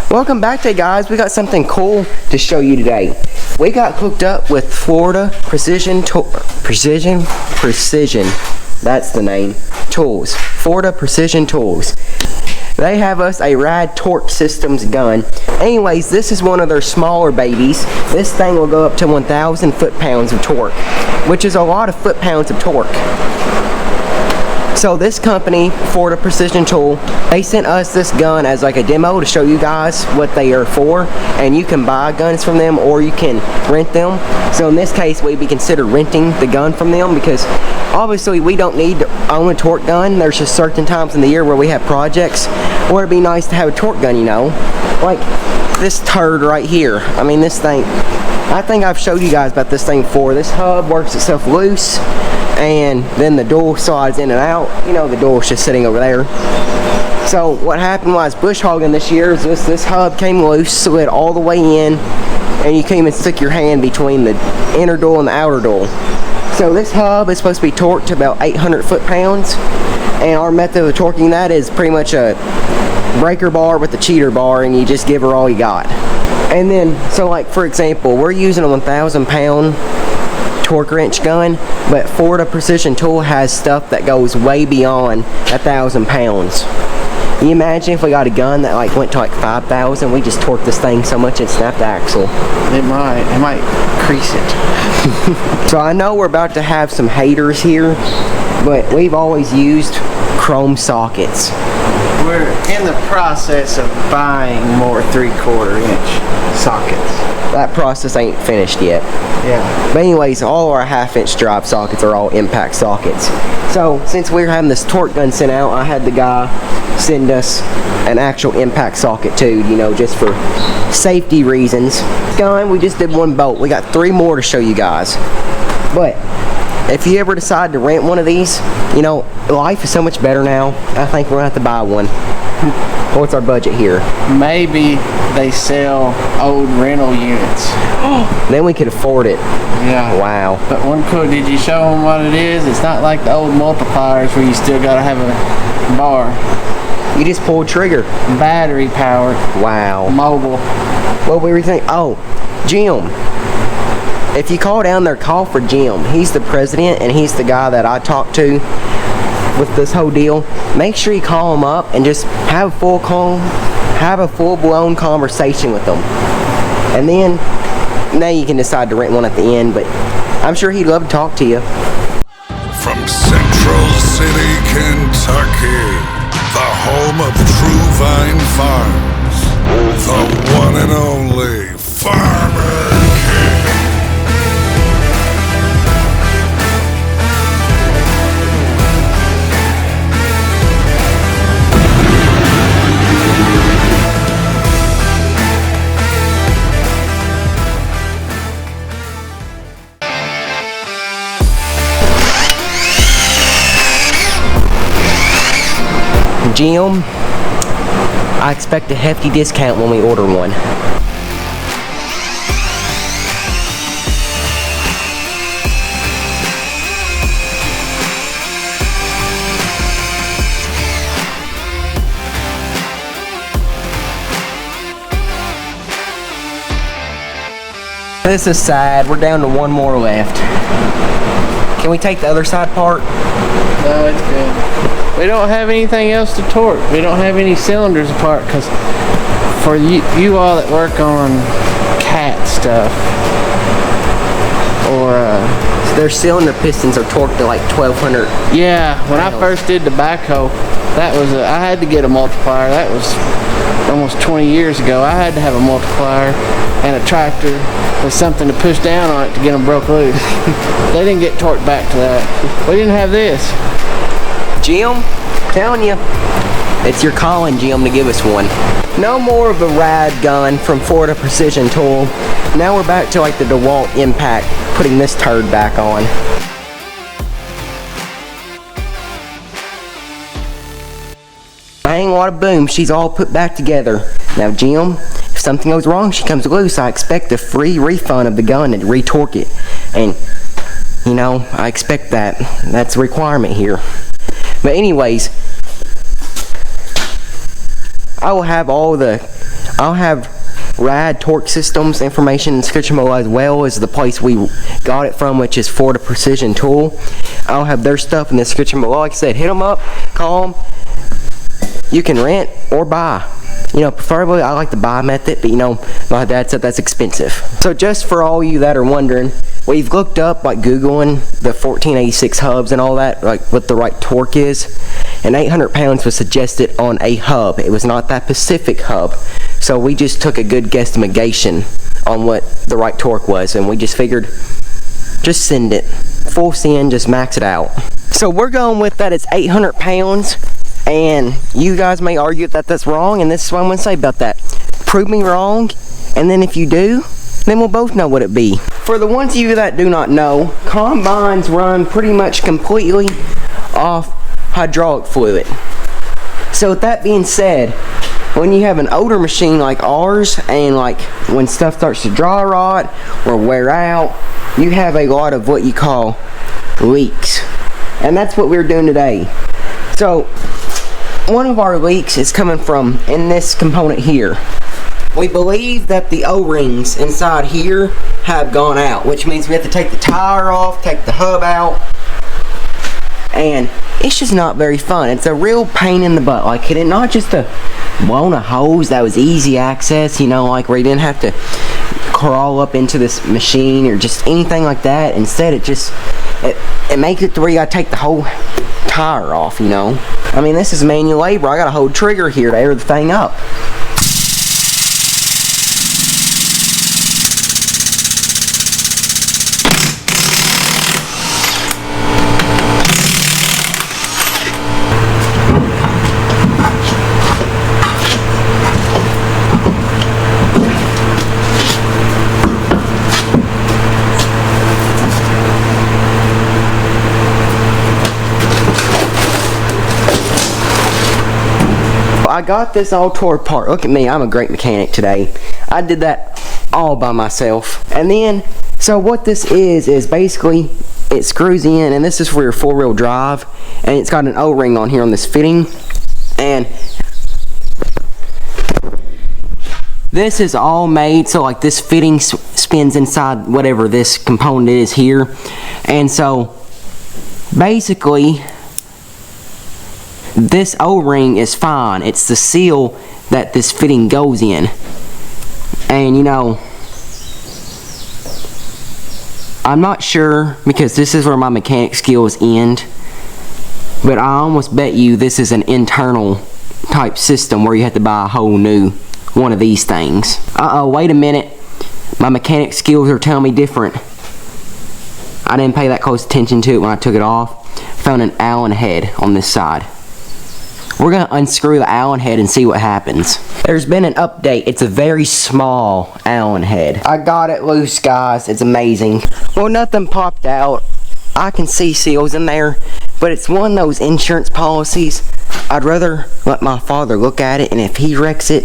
Welcome back today, guys. We got something cool to show you today. We got hooked up with Florida Precision, that's the name, Tools. Florida Precision Tools. They have us a rad torque systems gun. Anyways, this is one of their smaller babies. This thing will go up to 1,000 foot-pounds of torque, which is a lot of foot-pounds of torque. So this company, Florida Precision Tool, they sent us this gun as like a demo to show you guys what they are for, and you can buy guns from them or you can rent them. So in this case, we'd be considered renting the gun from them because obviously we don't need to own a torque gun. There's just certain times in the year where we have projects where it'd be nice to have a torque gun, you know. Like this turd right here. I mean, this thing, I think I've showed you guys about this thing before. This hub works itself loose, and then the door slides in and out. You know, the door's just sitting over there. So what happened was bush hogging this year is this hub came loose, slid all the way in, and you can't even stick your hand between the inner door and the outer door. So this hub is supposed to be torqued to about 800 foot-pounds, and our method of torquing that is pretty much a breaker bar with a cheater bar, and you just give her all you got. And then, so like for example, we're using a 1,000-pound torque wrench gun, but Florida Precision Tool has stuff that goes way beyond 1,000 pounds. Can you imagine if we got a gun that like went to like 5,000? We just torqued this thing so much it snapped the axle. It might crease it. So I know we're about to have some haters here, but we've always used chrome sockets. We're in the process of buying more 3/4 inch sockets. That process ain't finished yet. Yeah. But anyways, all our 1/2 inch drive sockets are all impact sockets. So since we were having this torque gun sent out, I had the guy send us an actual impact socket too, you know, just for safety reasons. Gun, we just did one bolt. We got 3 more to show you guys. But if you ever decide to rent one of these, you know, life is so much better now. I think we're gonna have to buy one. What's our budget here? Maybe they sell old rental units. Then we could afford it. Yeah. Wow. But one cool, did you show them what it is? It's not like the old multipliers where you still gotta have a bar. You just pull a trigger. Battery powered. Wow. Mobile. What were we thinking? Oh, Jim. If you call down there, call for Jim. He's the president and he's the guy that I talked to with this whole deal. Make sure you call him up and just have a full-blown conversation with them. And then now you can decide to rent one at the end, but I'm sure he'd love to talk to you. From Central City, Kentucky, the home of True Vine Farms, the one and only Farmer King. Jim, I expect a hefty discount when we order one. This is sad. We're down to one more left. Can we take the other side apart? No, it's good. We don't have anything else to torque. We don't have any cylinders apart because for you all that work on cat stuff or their cylinder pistons are torqued to like 1,200. Yeah, when I first did the backhoe, that was I had to get a multiplier. That was almost 20 years ago. I had to have a multiplier and a tractor with something to push down on it to get them broke loose. They didn't get torqued back to that. We didn't have this. Jim, telling you, it's your calling, Jim, to give us one. No more of a rad gun from Florida Precision Tool. Now we're back to like the DeWalt Impact, putting this turd back on. Bang, what a boom, she's all put back together. Now Jim, if something goes wrong, she comes loose, I expect a free refund of the gun and retorque it. And, you know, I expect that. That's a requirement here. But anyways, I will have all the I'll have Rad Torque Systems information in the description below, as well as the place we got it from, which is Florida Precision Tool. I'll have their stuff in the description below. Like I said, hit them up, call them. You can rent or buy. You know, preferably I like the buy method, but you know, my dad said that's expensive. So just for all you that are wondering, we've looked up, like Googling the 1486 hubs and all that, like what the right torque is, and 800 pounds was suggested on a hub. It was not that Pacific hub. So we just took a good guesstimation on what the right torque was, and we just figured, just send it. Full send, just max it out. So we're going with that it's 800 pounds. And you guys may argue that that's wrong, and this is what I'm going to say about that. Prove me wrong, and then if you do, then we'll both know what it be. For the ones of you that do not know, combines run pretty much completely off hydraulic fluid. So with that being said, when you have an older machine like ours, and like when stuff starts to dry rot or wear out, you have a lot of what you call leaks. And that's what we're doing today. So one of our leaks is coming from in this component here. We believe that the O-rings inside here have gone out, which means we have to take the tire off, take the hub out, and it's just not very fun. It's a real pain in the butt. Like, it not just a blown a hose that was easy access, you know, like where you didn't have to crawl up into this machine or just anything like that. Instead, it makes it to where you gotta take the whole tire off, you know. I mean, this is manual labor. I gotta hold trigger here to air the thing up. I got this all tore apart. Look at me, I'm a great mechanic today. I did that all by myself. And then, so what this is basically, it screws in, and this is for your four-wheel drive, and it's got an O-ring on here on this fitting, and this is all made so like this fitting spins inside whatever this component is here. And so basically this O-ring is fine. It's the seal that this fitting goes in. And you know, I'm not sure, because this is where my mechanic skills end, but I almost bet you this is an internal type system where you have to buy a whole new one of these things. Wait a minute, my mechanic skills are telling me different. I didn't pay that close attention to it when I took it off. Found an Allen head on this side. We're gonna unscrew the Allen head and see what happens. There's been an update. It's a very small Allen head. I got it loose, guys. It's amazing. Well, nothing popped out. I can see seals in there, but it's one of those insurance policies. I'd rather let my father look at it, and if he wrecks it,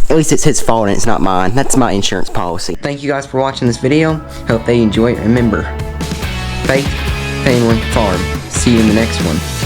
at least it's his fault and it's not mine. That's my insurance policy. Thank you guys for watching this video. Hope they enjoy it. Remember, faith, family, farm. See you in the next one.